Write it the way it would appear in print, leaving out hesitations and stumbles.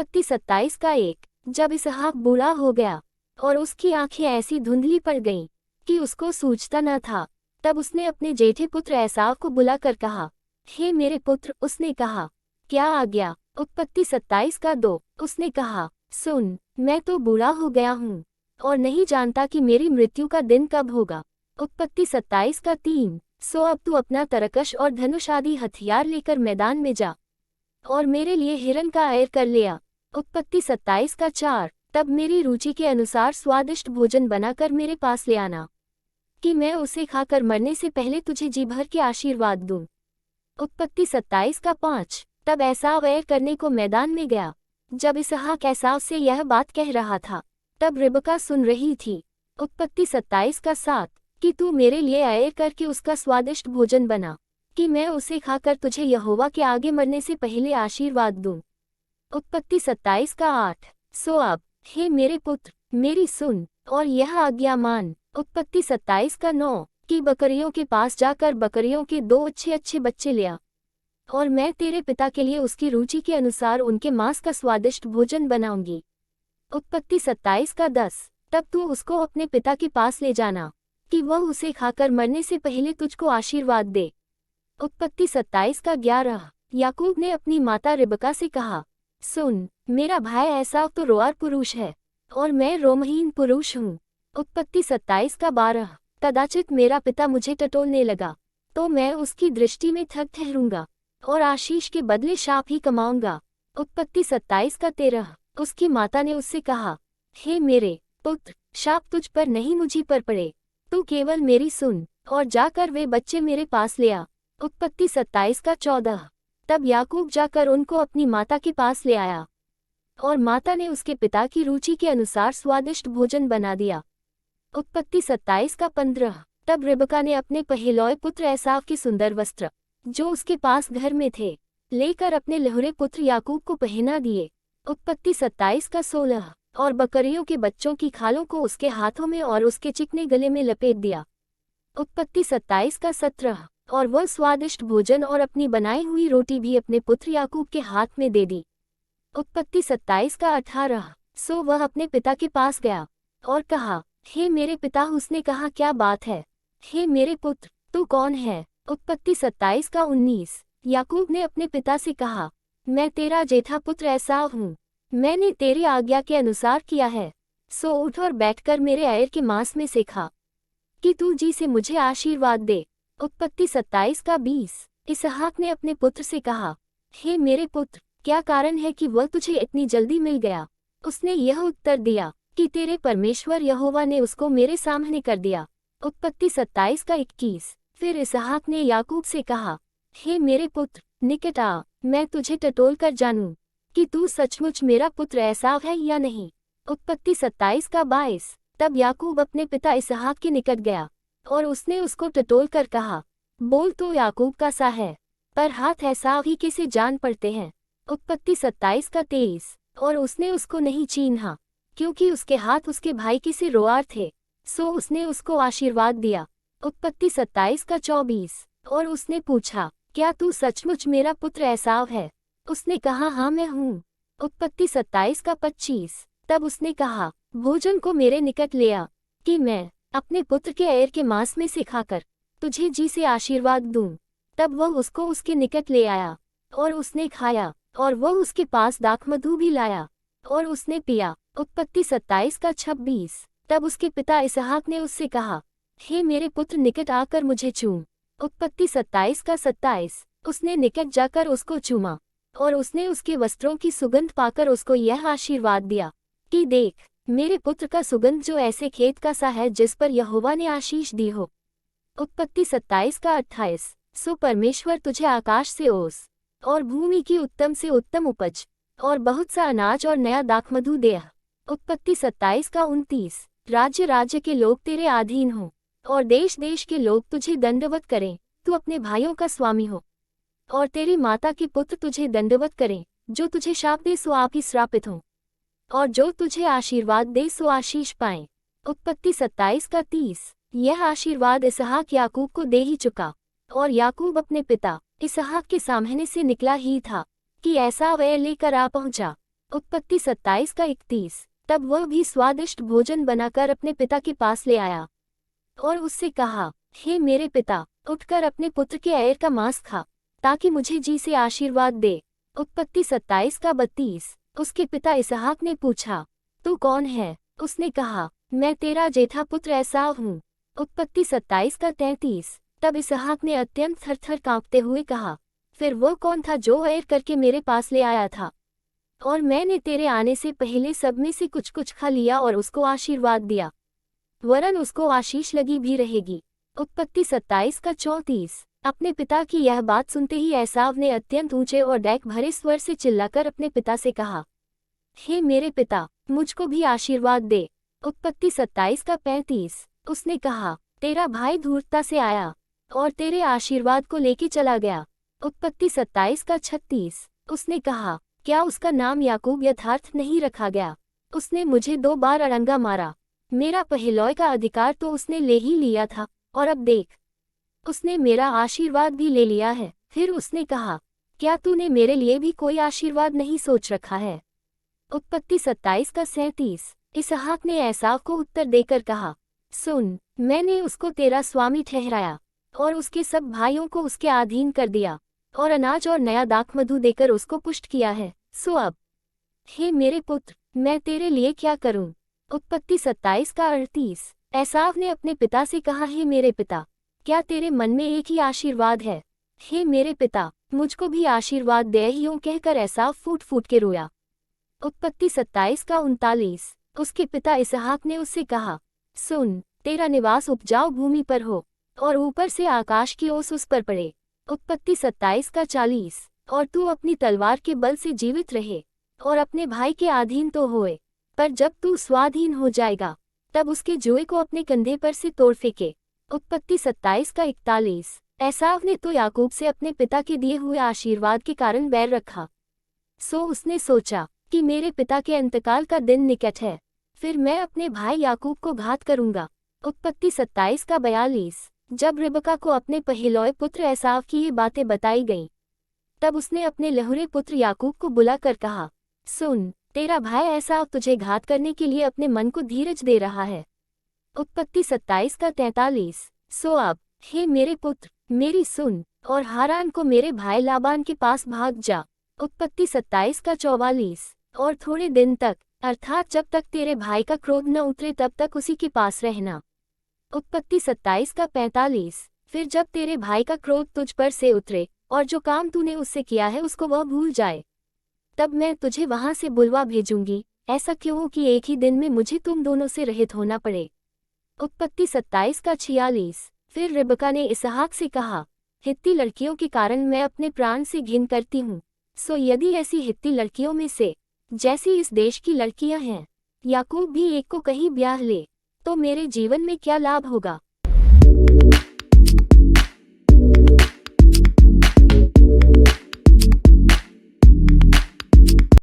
उत्पत्ति 27 का 1। जब इसहाक बूढ़ा हो गया और उसकी आंखें ऐसी धुंधली पड़ गईं कि उसको सूझता न था, तब उसने अपने जेठे पुत्र एसाव को बुलाकर कहा, हे मेरे पुत्र। उसने कहा, क्या आज्ञा। उत्पत्ति 27 का 2। उसने कहा, सुन, मैं तो बूढ़ा हो गया हूँ और नहीं जानता कि मेरी मृत्यु का दिन कब होगा। उत्पत्ति 27 का 3। सो अब तू अपना तरकश और धनुष आदि हथियार लेकर मैदान में जा और मेरे लिए हिरन का अयर कर लिया। उत्पत्ति 27 का 4। तब मेरी रुचि के अनुसार स्वादिष्ट भोजन बनाकर मेरे पास ले आना कि मैं उसे खाकर मरने से पहले तुझे जी भर के आशीर्वाद दूं। उत्पत्ति 27 का 5। तब एसाव अयर करने को मैदान में गया। जब इसहाक एसाव से यह बात कह रहा था, तब रिबका सुन रही थी। उत्पत्ति 27 का 7। कि तू मेरे लिए अयर करके उसका स्वादिष्ट भोजन बना कि मैं उसे खाकर तुझे यहोवा के आगे मरने से पहले आशीर्वाद दूं। उत्पत्ति 27 का 8। सो अब, हे मेरे पुत्र, मेरी सुन और यह आज्ञा मान। उत्पत्ति 27 का 9। कि बकरियों के पास जाकर बकरियों के 2 अच्छे अच्छे बच्चे ले आ और मैं तेरे पिता के लिए उसकी रुचि के अनुसार उनके मांस का स्वादिष्ट भोजन बनाऊंगी। उत्पत्ति 27 का 10। तब तू उसको अपने पिता के पास ले जाना कि वह उसे खाकर मरने से पहले तुझको आशीर्वाद दे। उत्पत्ति 27 का 11। याकूब ने अपनी माता रिबका से कहा, सुन, मेरा भाई एसाव तो रोआर पुरुष है और मैं रोमहीन पुरुष हूँ। उत्पत्ति 27 का 12। कदाचित मेरा पिता मुझे टटोलने लगा तो मैं उसकी दृष्टि में ठग ठहरूंगा और आशीष के बदले शाप ही कमाऊंगा। उत्पत्ति 27 का 13। उसकी माता ने उससे कहा, हे मेरे पुत्र, शाप तुझ पर नहीं मुझी पर पड़े, तू केवल मेरी सुन और जाकर वे बच्चे मेरे पास ले आ। उत्पत्ति 27 का 14। तब याकूब जाकर उनको अपनी माता के पास ले आया और माता ने उसके पिता की रुचि के अनुसार स्वादिष्ट भोजन बना दिया। उत्पत्ति 27 का 15। तब रिबका ने अपने पहलौए पुत्र एसाव के सुंदर वस्त्र जो उसके पास घर में थे लेकर अपने लहुरे पुत्र याकूब को पहना दिए। उत्पत्ति 27 का 16। और बकरियों के बच्चों की खालों को उसके हाथों में और उसके चिकने गले में लपेट दिया। उत्पत्ति 27 का 17। और वह स्वादिष्ट भोजन और अपनी बनाई हुई रोटी भी अपने पुत्र याकूब के हाथ में दे दी। उत्पत्ति 27 का 18। सो वह अपने पिता के पास गया और कहा, हे मेरे पिता। उसने कहा, क्या बात है, हे मेरे पुत्र, तू कौन है। उत्पत्ति 27 का 19। याकूब ने अपने पिता से कहा, मैं तेरा जेठा पुत्र एसाव हूँ, मैंने तेरी आज्ञा के अनुसार किया है, सो उठ और बैठकर मेरे अयर के मांस में से खा कि तू जी से मुझे आशीर्वाद दे। उत्पत्ति 27 का 20। इसहाक ने अपने पुत्र से कहा, हे मेरे पुत्र, क्या कारण है कि वह तुझे इतनी जल्दी मिल गया। उसने यह उत्तर दिया कि तेरे परमेश्वर यहोवा ने उसको मेरे सामने कर दिया। उत्पत्ति 27 का 21। फिर इसहाक ने याकूब से कहा, हे मेरे पुत्र, निकट आ, मैं तुझे टटोल कर जानूं कि तू सचमुच मेरा पुत्र एसाव है या नहीं। उत्पत्ति 27 का 22। तब याकूब अपने पिता इसहाक के निकट गया और उसने उसको टटोल कर कहा, बोल तो याकूब का सा है, पर हाथ एसाव ही के से जान पड़ते हैं। उत्पत्ति 27 का 23। और उसने उसको नहीं चीन्हा क्योंकि उसके हाथ उसके भाई के से रोआर थे, सो उसने उसको आशीर्वाद दिया। उत्पत्ति 27 का 24। और उसने पूछा, क्या तू सचमुच मेरा पुत्र एसाव है। उसने कहा, हाँ मैं हूँ। उत्पत्ति 27 का 25। तब उसने कहा, भोजन को मेरे निकट ले आ कि मैं अपने पुत्र के अयर के मांस में से खाकर तुझे जी से आशीर्वाद दूं। तब वह उसको उसके निकट ले आया और उसने खाया और वह उसके पास दाखमधु भी लाया और उसने पिया। उत्पत्ति 27 का 26। तब उसके पिता इसहाक ने उससे कहा, हे मेरे पुत्र, निकट आकर मुझे चूम। उत्पत्ति 27 का 27। उसने निकट जाकर उसको चूमा और उसने उसके वस्त्रों की सुगंध पाकर उसको यह आशीर्वाद दिया कि देख, मेरे पुत्र का सुगंध जो ऐसे खेत का सा है जिस पर यहोवा ने आशीष दी हो। उत्पत्ति 27 का 28। सो परमेश्वर तुझे आकाश से ओस और भूमि की उत्तम से उत्तम उपज और बहुत सा अनाज और नया दाखमधु दे। उत्पत्ति 27 का 29। राज्य राज्य के लोग तेरे अधीन हो और देश देश के लोग तुझे दंडवत करें। तू अपने भाइयों का स्वामी हो और तेरी माता के पुत्र तुझे दंडवत करें। जो तुझे शाप दे सो आप ही श्रापित हों और जो तुझे आशीर्वाद दे सो आशीष पाएं। उत्पत्ति 27 का 30। यह आशीर्वाद इसहाक याकूब को दे ही चुका और याकूब अपने पिता इसहाक के सामने से निकला ही था कि एसाव लेकर आ पहुंचा उत्पत्ति 27:31। तब वह भी स्वादिष्ट भोजन बनाकर अपने पिता के पास ले आया और उससे कहा, हे मेरे पिता, उठकर अपने पुत्र के ऐर का मांस खा, ताकि मुझे जी से आशीर्वाद दे। उत्पत्ति 27:32। उसके पिता इसहाक ने पूछा, तू कौन है? उसने कहा, मैं तेरा जेठा पुत्र एसाव हूँ। उत्पत्ति 27:33। तब इसहाक ने अत्यंत थरथर कांपते हुए कहा, फिर वो कौन था जो ऐर करके मेरे पास ले आया था? और मैंने तेरे आने से पहले सब में से कुछ कुछ खा लिया और उसको आशीर्वाद दिया, वरन उसको आशीष लगी भी रहेगी। उत्पत्ति 27:34। अपने पिता की यह बात सुनते ही एसाव ने अत्यंत ऊंचे और डैक भरे स्वर से चिल्लाकर अपने पिता से कहा, हे मेरे पिता, मुझको भी आशीर्वाद दे। उत्पत्ति 27:35। उसने कहा, तेरा भाई धूर्तता से आया और तेरे आशीर्वाद को लेके चला गया। उत्पत्ति 27:36। उसने कहा, क्या उसका नाम याकूब यथार्थ नहीं रखा गया? उसने मुझे 2 बार अड़ंगा मारा, मेरा पहलौय का अधिकार तो उसने ले ही लिया था, और अब देख, उसने मेरा आशीर्वाद भी ले लिया है। फिर उसने कहा, क्या तूने मेरे लिए भी कोई आशीर्वाद नहीं सोच रखा है? उत्पत्ति 27:37। इसहाक ने एसाव को उत्तर देकर कहा, सुन, मैंने उसको तेरा स्वामी ठहराया और उसके सब भाइयों को उसके अधीन कर दिया और अनाज और नया दाखमधु देकर उसको पुष्ट किया है। सो अब, हे मेरे पुत्र, मैं तेरे लिए क्या करूं? उत्पत्ति 27:38। एसाव ने अपने पिता से कहा, हे मेरे पिता, क्या तेरे मन में एक ही आशीर्वाद है? हे मेरे पिता, मुझको भी आशीर्वाद दे। यूं कहकर एसाव फूट फूट के रोया। उत्पत्ति 27:39। उसके पिता इसहाक ने उससे कहा, सुन, तेरा निवास उपजाऊ भूमि पर हो और ऊपर से आकाश की ओस उस पर पड़े। उत्पत्ति 27:40। और तू अपनी तलवार के बल से जीवित रहे और अपने भाई के अधीन तो होए, पर जब तू स्वाधीन हो जाएगा तब उसके जुए को अपने कंधे पर से तोड़ फेंके। उत्पत्ति 27:41। एसाव ने तो याकूब से अपने पिता के दिए हुए आशीर्वाद के कारण बैर रखा। सो उसने सोचा कि मेरे पिता के अंतकाल का दिन निकट है, फिर मैं अपने भाई याकूब को घात करूंगा। उत्पत्ति 27:42। जब रिबका को अपने पहलौए पुत्र एसाव की ये बातें बताई गईं, तब उसने अपने लहुरे पुत्र याकूब को बुलाकर कहा, सुन, तेरा भाई एसाव तुझे घात करने के लिए अपने मन को धीरज दे रहा है। उत्पत्ति 27:43। सो अब, हे मेरे पुत्र, मेरी सुन और हारान को मेरे भाई लाबान के पास भाग जा। उत्पत्ति 27:44। और थोड़े दिन तक, अर्थात जब तक तेरे भाई का क्रोध न उतरे तब तक उसी के पास रहना। उत्पत्ति 27:45। फिर जब तेरे भाई का क्रोध तुझ पर से उतरे और जो काम तूने उससे किया है उसको वह भूल जाए, तब मैं तुझे वहां से बुलवा भेजूंगी। ऐसा क्यों हो कि एक ही दिन में मुझे तुम दोनों से रहित होना पड़े। उत्पत्ति 27:46। फिर रिबका ने इसहाक से कहा, हित्ती लड़कियों के कारण मैं अपने प्राण से घिन करती हूँ। सो यदि ऐसी हित्ती लड़कियों में से, जैसी इस देश की लड़कियां हैं, याकूब भी एक को कहीं ब्याह ले, तो मेरे जीवन में क्या लाभ होगा?